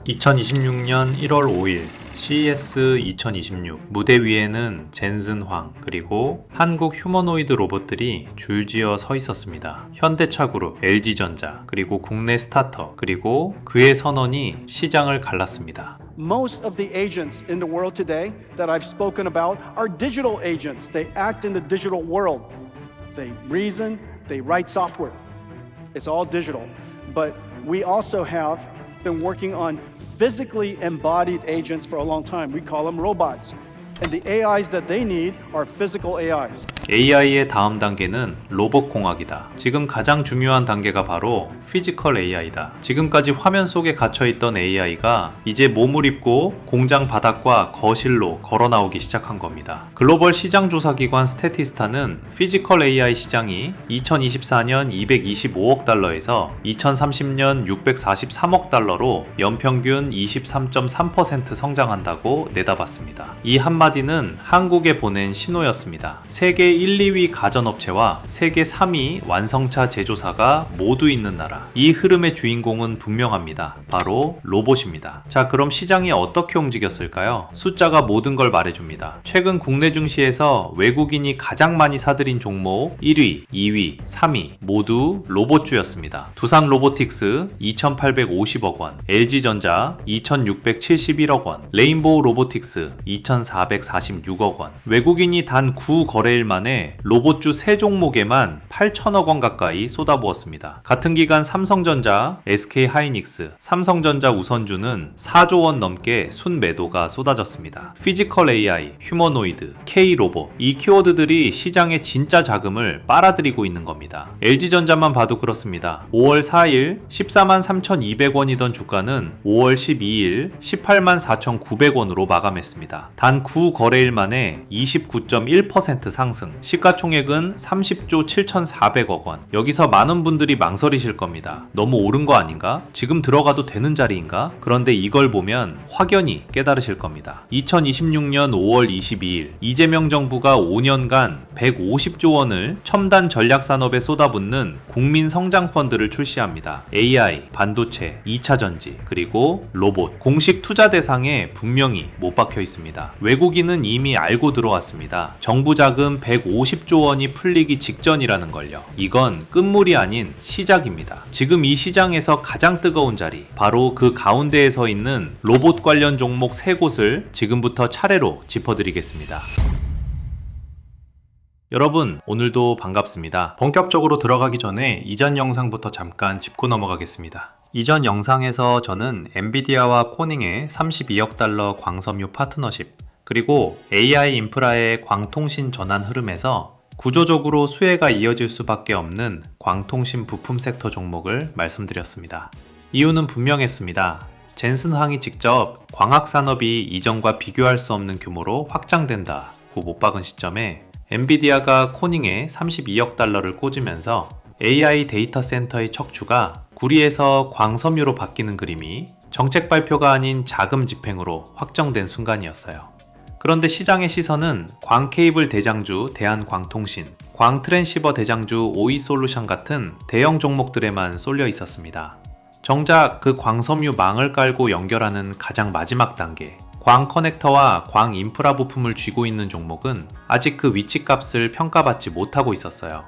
2026년 1월 5일 CES 2026 무대 위에는 젠슨 황 그리고 한국 휴머노이드 로봇들이 줄지어 서 있었습니다. 현대차그룹, LG전자, 그리고 국내 스타트업, 그리고 그의 선언이 시장을 갈랐습니다. Most of the agents in the world today that I've spoken about are digital agents. They act in the digital world. They reason, they write software. It's all digital. But we also have been working on physically embodied agents for a long time. We call them robots. And the AIs that they need are physical AIs. AI의 다음 단계는 로봇공학이다. 지금 가장 중요한 단계가 바로 피지컬 AI다. 지금까지 화면 속에 갇혀있던 AI가 이제 몸을 입고 공장 바닥과 거실로 걸어 나오기 시작한 겁니다. 글로벌 시장조사기관 스태티스타는 피지컬 AI 시장이 2024년 225억 달러에서 2030년 643억 달러로 연평균 23.3% 성장한다고 내다봤습니다. 이 한마디는 한국에 보낸 신호였습니다. 세계 1, 2위 가전업체와 세계 3위 완성차 제조사가 모두 있는 나라. 이 흐름의 주인공은 분명합니다. 바로 로봇입니다. 자, 그럼 시장이 어떻게 움직였을까요? 숫자가 모든 걸 말해줍니다. 최근 국내 증시에서 외국인이 가장 많이 사들인 종목 1위, 2위, 3위 모두 로봇주였습니다. 두산 로보틱스 2,850억 원, LG전자 2,671억 원, 레인보우 로보틱스 2,446억 원. 외국인이 단 9거래일 만에 로봇주 3종목에만 8천억 원 가까이 쏟아부었습니다. 같은 기간 삼성전자, SK하이닉스, 삼성전자 우선주는 4조 원 넘게 순매도가 쏟아졌습니다. 피지컬 AI, 휴머노이드, K로봇 이 키워드들이 시장의 진짜 자금을 빨아들이고 있는 겁니다. LG전자만 봐도 그렇습니다. 5월 4일 14만 3,200원이던 주가는 5월 12일 18만 4,900원으로 마감했습니다. 단 9거래일 만에 29.1% 상승, 시가총액은 30조 7,400억 원. 여기서 많은 분들이 망설이실 겁니다. 너무 오른 거 아닌가? 지금 들어가도 되는 자리인가? 그런데 이걸 보면 확연히 깨달으실 겁니다. 2026년 5월 22일 이재명 정부가 5년간 150조 원을 첨단 전략산업에 쏟아붓는 국민성장펀드를 출시합니다. AI, 반도체, 2차전지, 그리고 로봇. 공식 투자 대상에 분명히 못 박혀 있습니다. 외국인은 이미 알고 들어왔습니다. 정부 자금 150조 원이 풀리기 직전이라는 걸요. 이건 끝물이 아닌 시작입니다. 지금 이 시장에서 가장 뜨거운 자리, 바로 그 가운데에 서 있는 로봇 관련 종목 3곳을 지금부터 차례로 짚어드리겠습니다. 여러분, 오늘도 반갑습니다. 본격적으로 들어가기 전에 이전 영상부터 잠깐 짚고 넘어가겠습니다. 이전 영상에서 저는 엔비디아와 코닝의 32억 달러 광섬유 파트너십, 그리고 AI 인프라의 광통신 전환 흐름에서 구조적으로 수혜가 이어질 수밖에 없는 광통신 부품 섹터 종목을 말씀드렸습니다. 이유는 분명했습니다. 젠슨 황이 직접 광학산업이 이전과 비교할 수 없는 규모로 확장된다고 못 박은 시점에 엔비디아가 코닝에 32억 달러를 꽂으면서 AI 데이터 센터의 척추가 구리에서 광섬유로 바뀌는 그림이 정책 발표가 아닌 자금 집행으로 확정된 순간이었어요. 그런데 시장의 시선은 광케이블 대장주 대한광통신, 광트랜시버 대장주 오이솔루션 같은 대형 종목들에만 쏠려 있었습니다. 정작 그 광섬유 망을 깔고 연결하는 가장 마지막 단계, 광 커넥터와 광 인프라 부품을 쥐고 있는 종목은 아직 그 위치값을 평가받지 못하고 있었어요.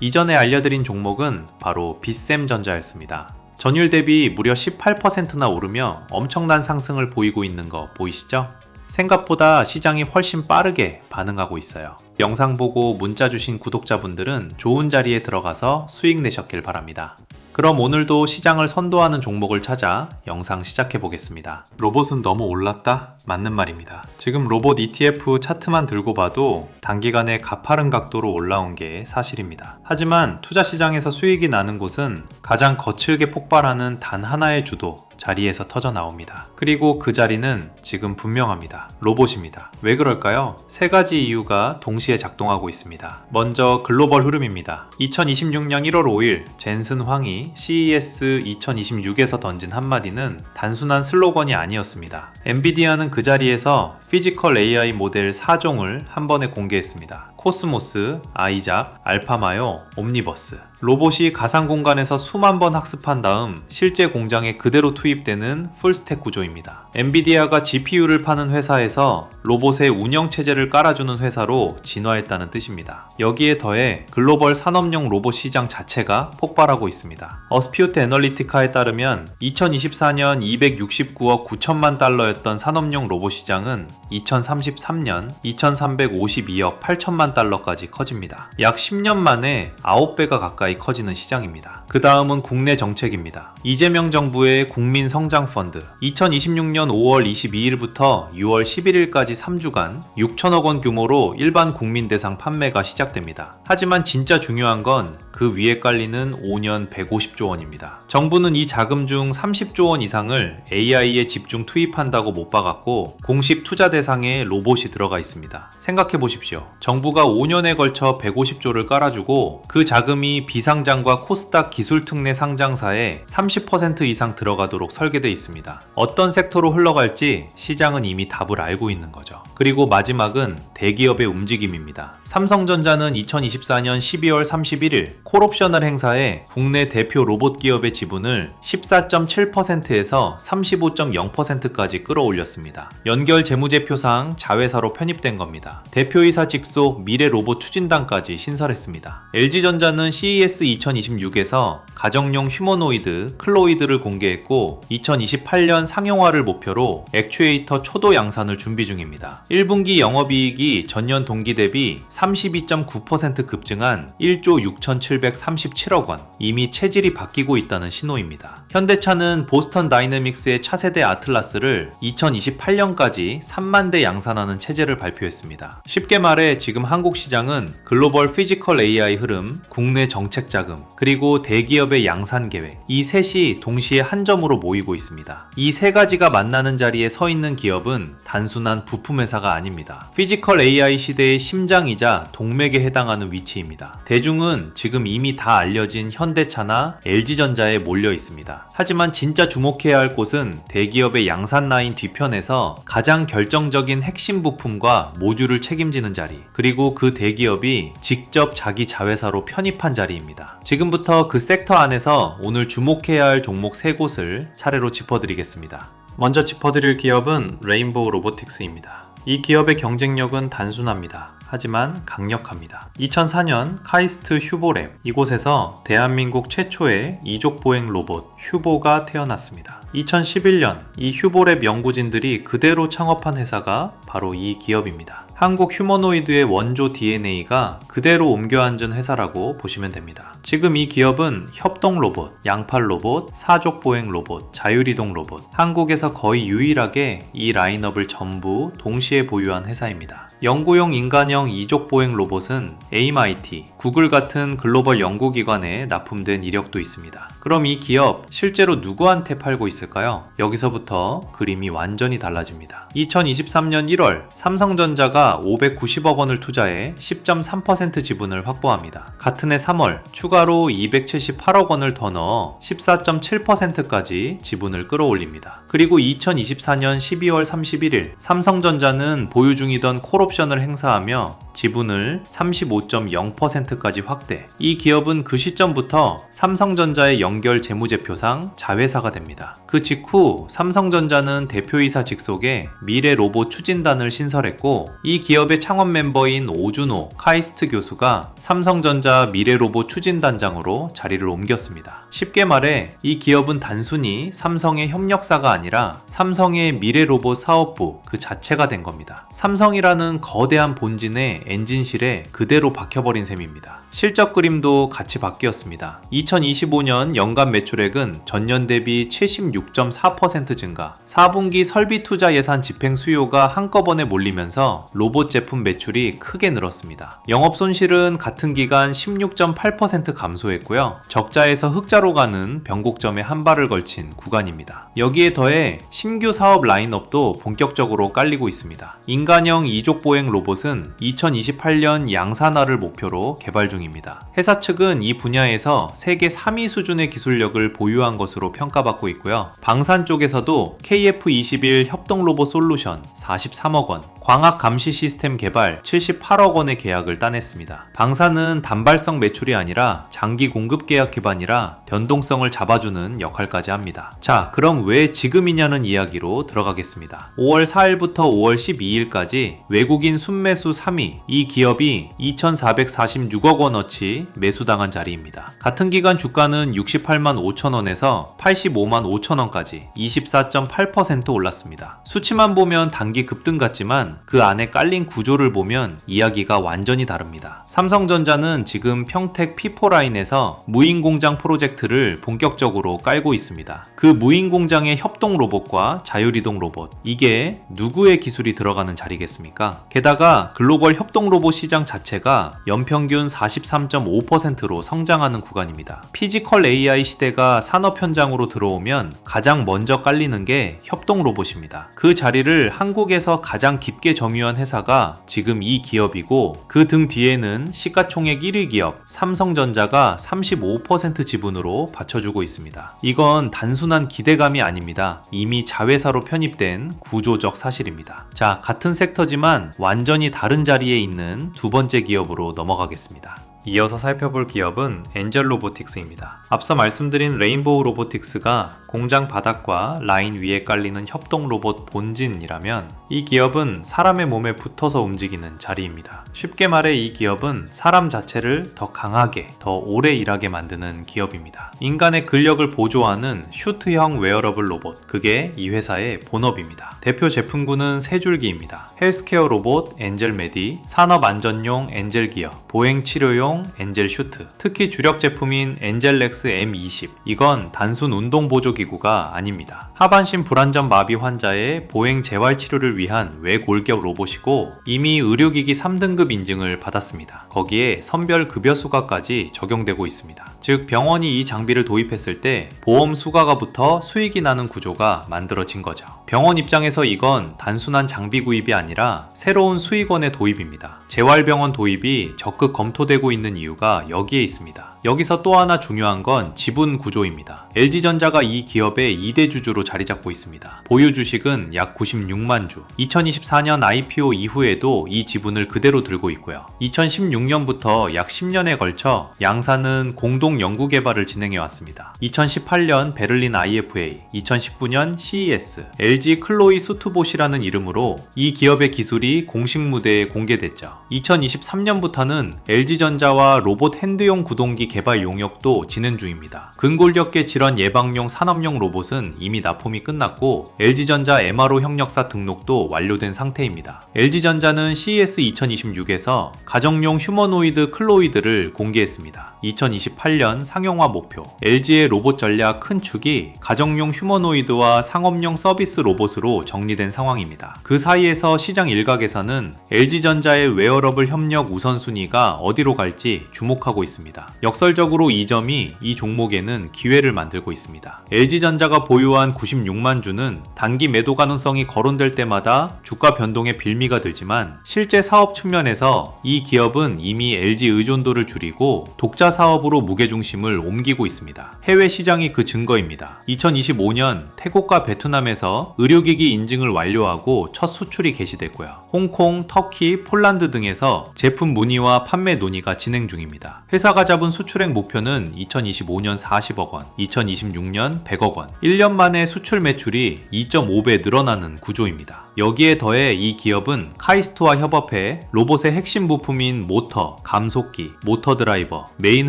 이전에 알려드린 종목은 바로 빗셈전자였습니다. 전일 대비 무려 18%나 오르며 엄청난 상승을 보이고 있는 거 보이시죠? 생각보다 시장이 훨씬 빠르게 반응하고 있어요. 영상 보고 문자 주신 구독자분들은 좋은 자리에 들어가서 수익 내셨길 바랍니다. 그럼 오늘도 시장을 선도하는 종목을 찾아 영상 시작해 보겠습니다. 로봇은 너무 올랐다? 맞는 말입니다. 지금 로봇 ETF 차트만 들고 봐도 단기간에 가파른 각도로 올라온 게 사실입니다. 하지만 투자 시장에서 수익이 나는 곳은 가장 거칠게 폭발하는 단 하나의 주도 자리에서 터져 나옵니다. 그리고 그 자리는 지금 분명합니다. 있습니다. 로봇입니다. 왜 그럴까요? 세 가지 이유가 동시에 작동하고 있습니다. 먼저 글로벌 흐름입니다. 2026년 1월 5일 젠슨 황이 CES 2026에서 던진 한마디는 단순한 슬로건이 아니었습니다. 엔비디아는 그 자리에서 피지컬 AI 모델 4종을 한 번에 공개했습니다. 코스모스, 아이작, 알파마요, 옴니버스. 로봇이 가상 공간에서 수만 번 학습한 다음 실제 공장에 그대로 투입되는 풀스택 구조입니다. 엔비디아가 GPU를 파는 회사에서 로봇의 운영 체제를 깔아주는 회사로 진화했다는 뜻입니다. 여기에 더해 글로벌 산업용 로봇 시장 자체가 폭발하고 있습니다. 어스피오트 애널리티카에 따르면 2024년 269억 9천만 달러였던 산업용 로봇 시장은 2033년 2352억 8천만 달러까지 커집니다. 약 10년 만에 9배가 가까이 커지는 시장입니다. 그 다음은 국내 정책입니다. 이재명 정부의 국민성장펀드 2026년 5월 22일부터 6월 11일까지 3주간 6천억 원 규모로 일반 국민 대상 판매가 시작됩니다. 하지만 진짜 중요한 건 그 위에 깔리는 5년 150조 원입니다. 정부는 이 자금 중 30조 원 이상을 AI에 집중 투입한다고 못 박았고 공식 투자 대상에 로봇이 들어가 있습니다. 생각해 보십시오. 정부가 5년에 걸쳐 150조를 깔아주고 그 자금이 비상장과 코스닥 기술특례 상장사에 30% 이상 들어가도록 설계되어 있습니다. 어떤 섹터로 흘러갈지 시장은 이미 답을 알고 있는 거죠. 그리고 마지막은 대기업의 움직임입니다. 삼성전자는 2024년 12월 31일 콜옵셔널 행사에 국내 대표 로봇 기업의 지분을 14.7%에서 35.0%까지 끌어올렸습니다. 연결 재무제표상 자회사로 편입된 겁니다. 대표이사 직속 미래 로봇 추진단까지 신설했습니다. LG전자는 CES 2026에서 가정용 휴머노이드 클로이드를 공개했고 2028년 상용화를 목표로 액추에이터 초도 양산을 준비 중입니다. 1분기 영업이익이 전년 동기 대비 32.9% 급증한 1조 6,737억 원. 이미 체질이 바뀌고 있다는 신호입니다. 현대차는 보스턴 다이내믹스의 차세대 아틀라스를 2028년까지 3만 대 양산하는 체제를 발표했습니다. 쉽게 말해 지금 한국 시장은 글로벌 피지컬 AI 흐름, 국내 정책 자금, 그리고 대기업의 양산 계획, 이 셋이 동시에 한 점으로 모이고 있습니다. 이 세 가지가 만나는 자리에 서 있는 기업은 단순한 부품 회사가 아닙니다. 피지컬 AI 시대의 심장이자 동맥에 해당하는 위치입니다. 대중은 지금 이미 다 알려진 현대차나 LG전자에 몰려 있습니다. 하지만 진짜 주목해야 할 곳은 대기업의 양산 라인 뒤편에서 가장 결정적인 핵심 부품과 모듈을 책임지는 자리, 그리고 그 대기업이 직접 자기 자회사로 편입한 자리입니다. 지금부터 그 섹터 안에서 오늘 주목해야 할 종목 3곳을 차례로 짚어드리겠습니다. 먼저 짚어드릴 기업은 레인보우 로보틱스입니다. 이 기업의 경쟁력은 단순합니다. 하지만 강력합니다. 2004년 카이스트 휴보랩, 이곳에서 대한민국 최초의 이족 보행 로봇 휴보가 태어났습니다. 2011년 이 휴보랩 연구진들이 그대로 창업한 회사가 바로 이 기업입니다. 한국 휴머노이드의 원조 DNA가 그대로 옮겨 앉은 회사라고 보시면 됩니다. 지금 이 기업은 협동 로봇, 양팔 로봇, 사족 보행 로봇, 자율이동 로봇, 한국에서 거의 유일하게 이 라인업을 전부 동시에 보유한 회사입니다. 연구용 인간형 이족 보행 로봇은 AIMIT, 구글 같은 글로벌 연구기관에 납품된 이력도 있습니다. 그럼 이 기업 실제로 누구한테 팔고 있을까요? 여기서부터 그림이 완전히 달라집니다. 2023년 1월 삼성전자가 590억 원을 투자해 10.3% 지분을 확보합니다. 같은 해 3월 추가로 278억 원을 더 넣어 14.7%까지 지분을 끌어올립니다. 그리고 2024년 12월 31일 삼성전자는 보유 중이던 콜옵션을 행사하며 지분을 35.0%까지 확대. 이 기업은 그 시점부터 삼성전자의 연결 재무제표상 자회사가 됩니다. 그 직후 삼성전자는 대표이사 직속의 미래 로봇 추진단을 신설했고 이 기업의 창업 멤버인 오준호 카이스트 교수가 삼성전자 미래 로봇 추진단장으로 자리를 옮겼습니다. 쉽게 말해 이 기업은 단순히 삼성의 협력사가 아니라 삼성의 미래 로봇 사업부 그 자체가 된 겁니다. 삼성이라는 거대한 본진에 엔진실에 그대로 박혀버린 셈입니다. 실적 그림도 같이 바뀌었습니다. 2025년 연간 매출액은 전년 대비 76.4% 증가, 4분기 설비 투자 예산 집행 수요가 한꺼번에 몰리면서 로봇 제품 매출이 크게 늘었습니다. 영업 손실은 같은 기간 16.8% 감소했고요. 적자에서 흑자로 가는 변곡점에 한 발을 걸친 구간입니다. 여기에 더해 신규 사업 라인업도 본격적으로 깔리고 있습니다. 인간형 이족 보행 로봇은 2028년 양산화를 목표로 개발 중입니다. 회사 측은 이 분야에서 세계 3위 수준의 기술력을 보유한 것으로 평가받고 있고요. 방산 쪽에서도 KF21 협동 로봇 솔루션 43억 원, 광학 감시 시스템 개발 78억 원의 계약을 따냈습니다. 방산은 단발성 매출이 아니라 장기 공급 계약 기반이라 변동성을 잡아주는 역할까지 합니다. 자, 그럼 왜 지금이냐는 이야기로 들어가겠습니다. 5월 4일부터 5월 12일까지 외국인 순매수 3위, 이 기업이 2,446억 원어치 매수당한 자리입니다. 같은 기간 주가는 68만 5천 원에서 85만 5천 원까지 24.8% 올랐습니다. 수치만 보면 단기 급등 같지만 그 안에 깔린 구조를 보면 이야기가 완전히 다릅니다. 삼성전자는 지금 평택 P4 라인에서 무인 공장 프로젝트를 본격적으로 깔고 있습니다. 그 무인 공장의 협동 로봇과 자율이동 로봇, 이게 누구의 기술이 들어가는 자리겠습니까? 게다가 글로벌 협동 로봇 시장 자체가 연평균 43.5%로 성장하는 구간입니다. 피지컬 AI 시대가 산업 현장으로 들어오면 가장 먼저 깔리는 게 협동 로봇입니다. 그 자리를 한국에서 가장 깊게 점유한 회사가 지금 이 기업이고, 그 등 뒤에는 시가총액 1위 기업 삼성전자가 35% 지분으로 받쳐주고 있습니다. 이건 단순한 기대감이 아닙니다. 이미 자회사로 편입된 구조적 사실입니다. 자, 같은 섹터지만 완전히 다른 자리에 있는 두 번째 기업으로 넘어가겠습니다. 이어서 살펴볼 기업은 엔젤 로보틱스입니다. 앞서 말씀드린 레인보우 로보틱스가 공장 바닥과 라인 위에 깔리는 협동 로봇 본진이라면, 이 기업은 사람의 몸에 붙어서 움직이는 자리입니다. 쉽게 말해 이 기업은 사람 자체를 더 강하게, 더 오래 일하게 만드는 기업입니다. 인간의 근력을 보조하는 슈트형 웨어러블 로봇, 그게 이 회사의 본업입니다. 대표 제품군은 세 줄기입니다. 헬스케어 로봇 엔젤 메디, 산업 안전용 엔젤 기어, 보행 치료용 엔젤 슈트, 특히 주력 제품인 엔젤렉스 M20, 이건 단순 운동 보조 기구가 아닙니다. 하반신 불안전 마비 환자의 보행 재활 치료를 위한 외골격 로봇이고, 이미 의료기기 3등급 인증을 받았습니다. 거기에 선별 급여 수가까지 적용되고 있습니다. 즉 병원이 이 장비를 도입했을 때 보험 수가가 붙어 수익이 나는 구조가 만들어진 거죠. 병원 입장에서 이건 단순한 장비 구입이 아니라 새로운 수익원의 도입입니다. 재활병원 도입이 적극 검토되고 있는 이유가 여기에 있습니다. 여기서 또 하나 중요한 건 지분 구조입니다. LG전자가 이 기업의 2대 주주로 자리 잡고 있습니다. 보유 주식은 약 96만 주. 2024년 IPO 이후에도 이 지분을 그대로 들고 있고요. 2016년부터 약 10년에 걸쳐 양사는 공동 연구 개발을 진행해 왔습니다. 2018년 베를린 IFA, 2019년 CES, LG 클로이 수트봇이라는 이름으로 이 기업의 기술이 공식 무대에 공개됐죠. 2023년부터는 LG전자와 로봇 핸드용 구동기 개발 용역도 진행 중입니다. 근골격계 질환 예방용 산업용 로봇은 이미 납품이 끝났고, LG전자 MRO 협력사 등록도 완료된 상태입니다. LG전자는 CES 2026에서 가정용 휴머노이드 클로이드를 공개했습니다. 2028년 상용화 목표, LG의 로봇 전략 큰 축이 가정용 휴머노이드와 상업용 서비스 로봇으로 정리된 상황입니다. 그 사이에서 시장 일각에서는 LG전자의 웨어러블 협력 우선순위가 어디로 갈지 주목하고 있습니다. 역설적으로 이 점이 이 종목에는 기회를 만들고 있습니다. LG전자가 보유한 96만 주는 단기 매도 가능성이 거론될 때마다 주가 변동에 빌미가 들지만, 실제 사업 측면에서 이 기업은 이미 LG 의존도를 줄이고 독자 사업으로 무게중심을 옮기고 있습니다. 해외 시장이 그 증거입니다. 2025년 태국과 베트남에서 의료기기 인증을 완료하고 첫 수출이 개시됐고요. 홍콩, 터키, 폴란드 등에서 제품 문의와 판매 논의가 진행 진행 중입니다. 회사가 잡은 수출액 목표는 2025년 40억 원, 2026년 100억 원, 1년 만에 수출 매출이 2.5배 늘어나는 구조입니다. 여기에 더해 이 기업은 카이스트와 협업해 로봇의 핵심 부품인 모터, 감속기, 모터 드라이버, 메인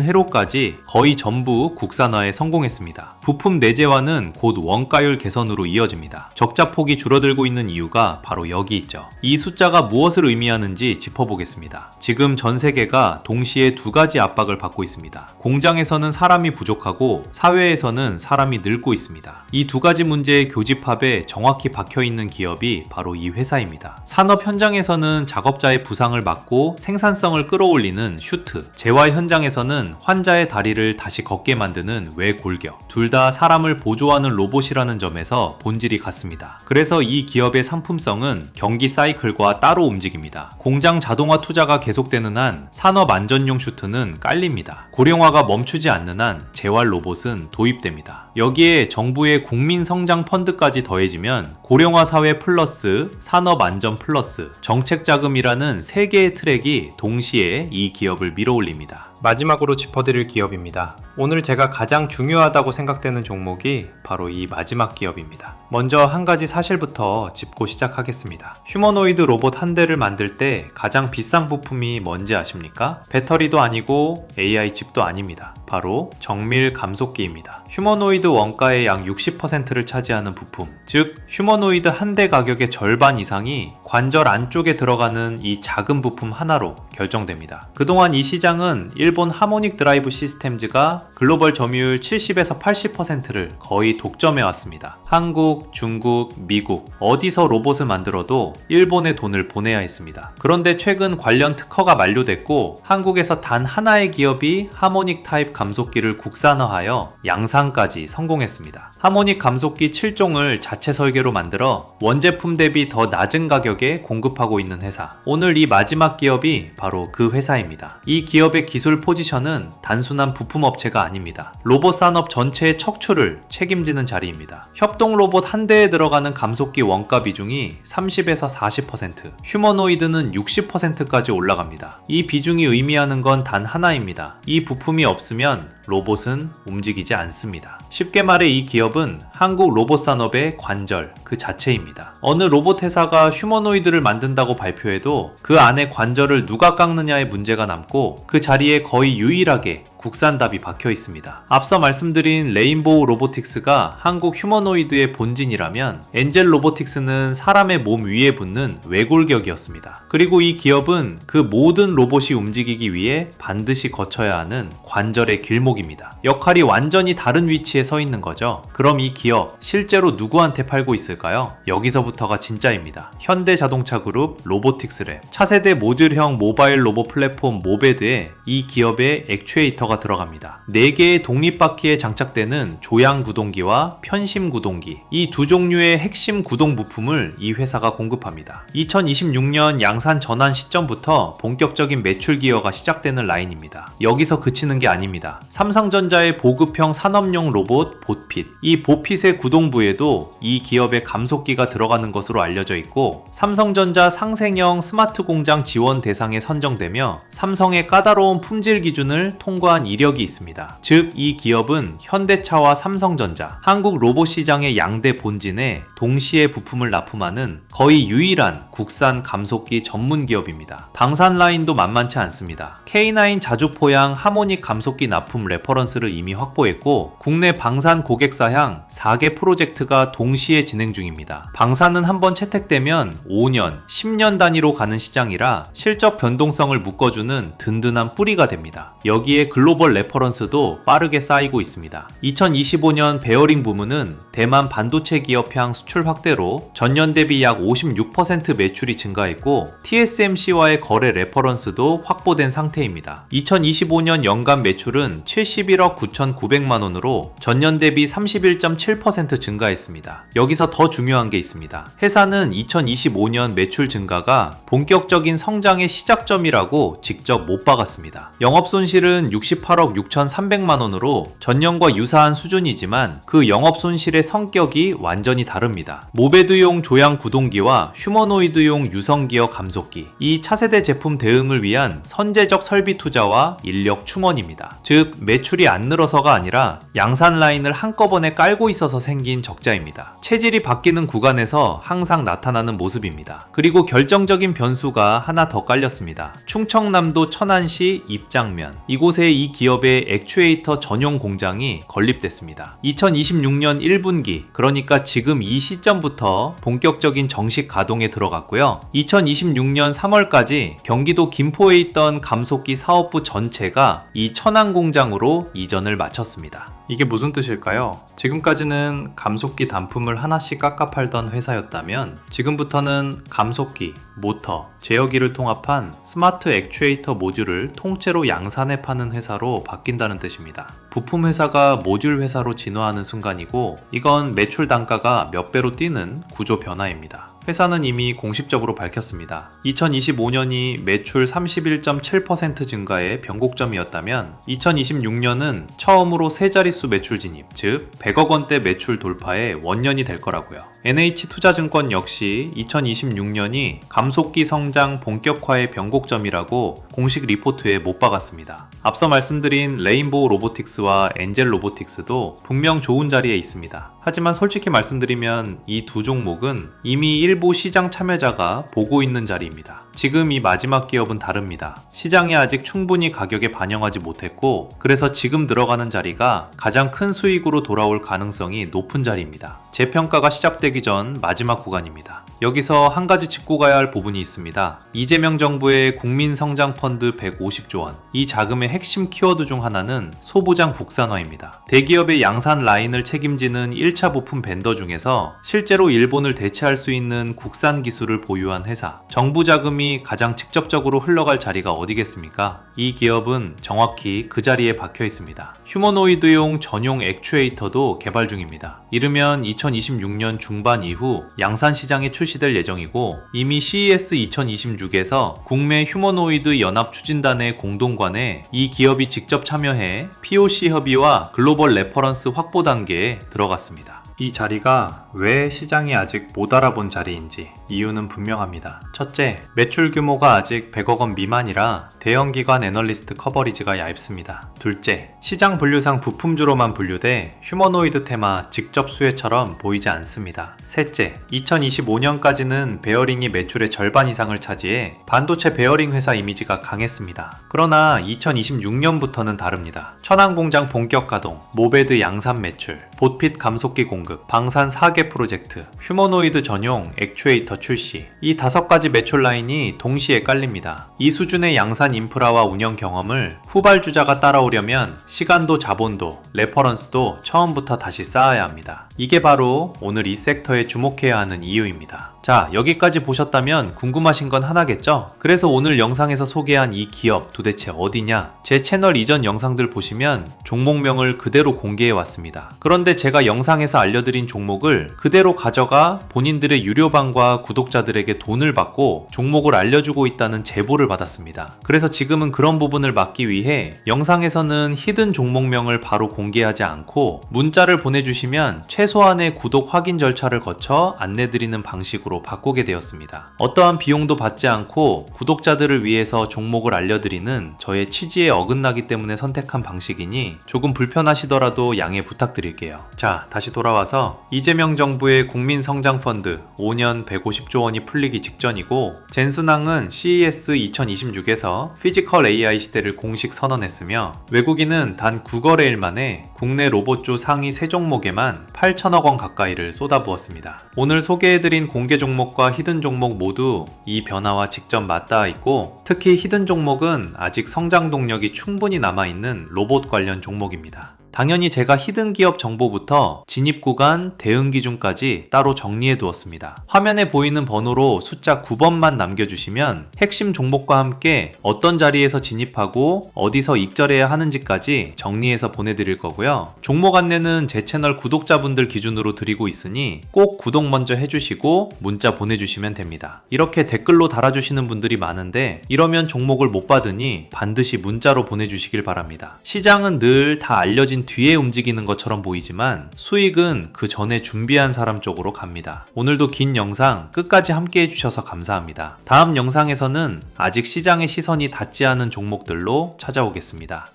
회로까지 거의 전부 국산화에 성공했습니다. 부품 내재화는 곧 원가율 개선으로 이어집니다. 적자폭이 줄어들고 있는 이유가 바로 여기 있죠. 이 숫자가 무엇을 의미하는지 짚어보겠습니다. 지금 전 세계가 동시에 두 가지 압박을 받고 있습니다. 공장에서는 사람이 부족하고 사회에서는 사람이 늘고 있습니다. 이 두 가지 문제의 교집합에 정확히 박혀있는 기업이 바로 이 회사입니다. 산업 현장에서는 작업자의 부상을 막고 생산성을 끌어올리는 슈트, 재활 현장에서는 환자의 다리를 다시 걷게 만드는 외골격, 둘 다 사람을 보조하는 로봇이라는 점에서 본질이 같습니다. 그래서 이 기업의 상품성은 경기 사이클과 따로 움직입니다. 공장 자동화 투자가 계속되는 한 산업 안전용 슈트는 깔립니다. 고령화가 멈추지 않는 한 재활 로봇은 도입됩니다. 여기에 정부의 국민 성장 펀드까지 더해지면 고령화 사회 플러스 산업 안전 플러스 정책 자금이라는 세 개의 트랙이 동시에 이 기업을 밀어올립니다. 마지막으로 짚어드릴 기업입니다. 오늘 제가 가장 중요하다고 생각되는 종목이 바로 이 마지막 기업입니다. 먼저 한 가지 사실부터 짚고 시작하겠습니다. 휴머노이드 로봇 한 대를 만들 때 가장 비싼 부품이 뭔지 아십니까? 배터리도 아니고 AI 칩도 아닙니다. 바로 정밀 감속기입니다. 휴머노이드 원가의 약 60%를 차지하는 부품, 즉 휴머노이드 한 대 가격의 절반 이상이 관절 안쪽에 들어가는 이 작은 부품 하나로 결정됩니다. 그동안 이 시장은 일본 하모닉 드라이브 시스템즈가 글로벌 점유율 70에서 80%를 거의 독점해 왔습니다. 한국, 중국, 미국 어디서 로봇을 만들어도 일본에 돈을 보내야 했습니다. 그런데 최근 관련 특허가 만료됐고 한국에서 단 하나의 기업이 하모닉 타입 감속기를 국산화하여 양산까지 성공했습니다. 하모닉 감속기 7종을 자체 설계로 만들어 원제품 대비 더 낮은 가격에 공급하고 있는 회사. 오늘 이 마지막 기업이 바로 그 회사입니다. 이 기업의 기술 포지션은 단순한 부품 업체가 아닙니다. 로봇 산업 전체의 척추를 책임지는 자리입니다. 협동 로봇 한 대에 들어가는 감속기 원가 비중이 30에서 40%, 휴머노이드는 60%까지 올라갑니다. 이 비중이 의미하는 건 단 하나입니다. 이 부품이 없으면 로봇은 움직이지 않습니다. 쉽게 말해 이 기업은 한국 로봇 산업의 관절 그 자체입니다. 어느 로봇 회사가 휴머노이드를 만든다고 발표해도 그 안에 관절을 누가 깎느냐의 문제가 남고 그 자리에 거의 유일하게 국산 답이 박혀 있습니다. 앞서 말씀드린 레인보우 로보틱스가 한국 휴머노이드의 본진이라면 엔젤 로보틱스는 사람의 몸 위에 붙는 외골격이었습니다. 그리고 이 기업은 그 모든 로봇이 움직이기 위해 반드시 거쳐야 하는 관절의 길목입니다. 역할이 완전히 다른 위치에 서 있는 거죠. 그럼 이 기업 실제로 누구한테 팔고 있을까요? 여기서부터가 진짜입니다. 현대자동차 그룹 로보틱스랩, 차세대 모듈형 모바일 로봇 플랫폼 모베드에 이 기업의 액추에이터가 들어갑니다. 4개의 독립바퀴에 장착되는 조향 구동기와 편심 구동기, 이 두 종류의 핵심 구동 부품을 이 회사가 공급합니다. 2026년 양산 전환 시점부터 본격적인 매출 기여가 시작되는 라인입니다. 여기서 그치는 게 아닙니다. 삼성전자의 보급형 산업용 로봇 보핏, 이 보핏의 구동부에도 이 기업의 감속기가 들어가는 것으로 알려져 있고 삼성전자 상생형 스마트 공장 지원 대상에 선정되며 삼성의 까다로운 품질 기준을 통과한 이력이 있습니다. 즉, 이 기업은 현대차와 삼성전자, 한국 로봇 시장의 양대 본진에 동시에 부품을 납품하는 거의 유일한 국산 감속기 전문 기업입니다. 방산 라인도 만만치 않습니다. K9 자주포양 하모닉 감속기 납품 레퍼런스를 이미 확보했고 국내 방산 고객사향 4개 프로젝트가 동시에 진행 중입니다. 방산은 한번 채택되면 5년, 10년 단위로 가는 시장이라 실적 변동성을 묶어주는 든든한 뿌리가 됩니다. 여기에 글로벌 레퍼런스도 빠르게 쌓이고 있습니다. 2025년 베어링 부문은 대만 반도체 기업향 수출 확대로 전년 대비 약 56% 매출이 증가했고 TSMC와의 거래 레퍼런스도 확보된 상태입니다. 2025년 연간 매출은 71억 9,900만 원으로 전년 대비 31.7% 증가했습니다. 여기서 더 중요한 게 있습니다. 회사는 2025년 매출 증가가 본격적인 성장의 시작점이라고 직접 못 박았습니다. 영업손실은 68억 6,300만 원으로 전년과 유사한 수준이지만 그 영업손실의 성격이 완전히 다릅니다. 모베드용 조향 구동기와 휴머노이드용 유성기어 감속기, 이 차세대 제품 대응을 위한 선제적 설비 투자와 인력 충원입니다. 즉 매출이 안 늘어서가 아니라 양산 라인을 한꺼번에 깔고 있어서 생긴 적자입니다. 체질이 바뀌는 구간에서 항상 나타나는 모습입니다. 그리고 결정적인 변수가 하나 더 깔렸습니다. 충청남도 천안시 입장면, 이곳에 이 기업의 액추에이터 전용 공장이 건립됐습니다. 2026년 1분기, 그러니까 지금 이 시점부터 본격적인 정식 가동에 들어갔고요. 2026년 3월까지 경기도 김포에 있던 감속기 사업부 전체가 이 천안 공장으로 이전을 마쳤습니다. 이게 무슨 뜻일까요? 지금까지는 감속기 단품을 하나씩 깎아 팔던 회사였다면 지금부터는 감속기, 모터, 제어기를 통합한 스마트 액추에이터 모듈을 통째로 양산해 파는 회사로 바뀐다는 뜻입니다. 부품 회사가 모듈 회사로 진화하는 순간이고 이건 매출 단가가 몇 배로 뛰는 구조 변화입니다. 회사는 이미 공식적으로 밝혔습니다. 2025년이 매출 31.7% 증가의 변곡점이었다면 2026년은 처음으로 세 자릿수 매출 진입, 즉 100억 원대 매출 돌파의 원년이 될 거라고요. NH투자증권 역시 2026년이 감속기 성장 본격화의 변곡점이라고 공식 리포트에 못 박았습니다. 앞서 말씀드린 레인보우 로보틱스와 엔젤 로보틱스도 분명 좋은 자리에 있습니다. 하지만 솔직히 말씀드리면 이 두 종목은 이미 일부 시장 참여자가 보고 있는 자리입니다. 지금 이 마지막 기업은 다릅니다. 시장에 아직 충분히 가격에 반영하지 못했고 그래서 지금 들어가는 자리가 가장 큰 수익으로 돌아올 가능성이 높은 자리입니다. 재평가가 시작되기 전 마지막 구간입니다. 여기서 한 가지 짚고 가야 할 부분이 있습니다. 이재명 정부의 국민성장펀드 150조 원, 이 자금의 핵심 키워드 중 하나는 소부장 국산화입니다. 대기업의 양산 라인을 책임지는 1차 부품 벤더 중에서 실제로 일본을 대체할 수 있는 국산 기술을 보유한 회사, 정부 자금이 가장 직접적으로 흘러갈 자리가 어디겠습니까? 이 기업은 정확히 그 자리에 박혀 있습니다. 휴머노이드용 전용 액추에이터도 개발 중입니다. 이르면 2026년 중반 이후 양산 시장에 출시될 예정이고 이미 CES 2026에서 국내 휴머노이드 연합 추진단의 공동관에 이 기업이 직접 참여해 POC 협의와 글로벌 레퍼런스 확보 단계에 들어갔습니다. 이 자리가 왜 시장이 아직 못 알아본 자리인지 이유는 분명합니다. 첫째, 매출 규모가 아직 100억 원 미만이라 대형기관 애널리스트 커버리지가 얇습니다. 둘째, 시장 분류상 부품주로만 분류돼 휴머노이드 테마 직접 수혜처럼 보이지 않습니다. 셋째, 2025년까지는 베어링이 매출의 절반 이상을 차지해 반도체 베어링 회사 이미지가 강했습니다. 그러나 2026년부터는 다릅니다. 천안 공장 본격 가동, 모베드 양산 매출, 보핏 감속기 공급, 방산 4개 프로젝트, 휴머노이드 전용 액추에이터 출시, 이 5가지 매출 라인이 동시에 깔립니다. 이 수준의 양산 인프라와 운영 경험을 후발주자가 따라오려면 시간도 자본도 레퍼런스도 처음부터 다시 쌓아야 합니다. 이게 바로 오늘 이 섹터에 주목해야 하는 이유입니다. 자, 여기까지 보셨다면 궁금하신 건 하나겠죠? 그래서 오늘 영상에서 소개한 이 기업 도대체 어디냐? 제 채널 이전 영상들 보시면 종목명을 그대로 공개해 왔습니다. 그런데 제가 영상에서 알려드린 종목을 그대로 가져가 본인들의 유료방과 구독자들에게 돈을 받고 종목을 알려주고 있다는 제보를 받았습니다. 그래서 지금은 그런 부분을 막기 위해 영상에서는 히든 종목명을 바로 공개하지 않고 문자를 보내주시면 최소한의 구독 확인 절차를 거쳐 안내드리는 방식으로 바꾸게 되었습니다. 어떠한 비용도 받지 않고 구독자들을 위해서 종목을 알려드리는 저의 취지에 어긋나기 때문에 선택한 방식이니 조금 불편하시더라도 양해 부탁드릴게요. 자, 다시 돌아와서 이재명 정부의 국민성장펀드 5년 150조 원이 풀리기 직전이고 젠슨항은 CES 2026에서 피지컬 AI 시대를 공식 선언했으며 외국인은 단 9거래일 만에 국내 로봇주 상위 3종목에만 8천억 원 가까이를 쏟아부었습니다. 오늘 소개해드린 공개 종목과 히든 종목 모두 이 변화와 직접 맞닿아 있고 특히 히든 종목은 아직 성장 동력이 충분히 남아있는 로봇 관련 종목입니다. 당연히 제가 히든 기업 정보부터 진입 구간, 대응 기준까지 따로 정리해 두었습니다. 화면에 보이는 번호로 숫자 9번만 남겨주시면 핵심 종목과 함께 어떤 자리에서 진입하고 어디서 익절해야 하는지까지 정리해서 보내드릴 거고요. 종목 안내는 제 채널 구독자분들 기준으로 드리고 있으니 꼭 구독 먼저 해주시고 문자 보내주시면 됩니다. 이렇게 댓글로 달아주시는 분들이 많은데 이러면 종목을 못 받으니 반드시 문자로 보내주시길 바랍니다. 시장은 늘 다 알려진 뒤에 움직이는 것처럼 보이지만 수익은 그 전에 준비한 사람 쪽으로 갑니다. 오늘도 긴 영상 끝까지 함께 해주셔서 감사합니다. 다음 영상에서는 아직 시장의 시선이 닿지 않은 종목들로 찾아오겠습니다.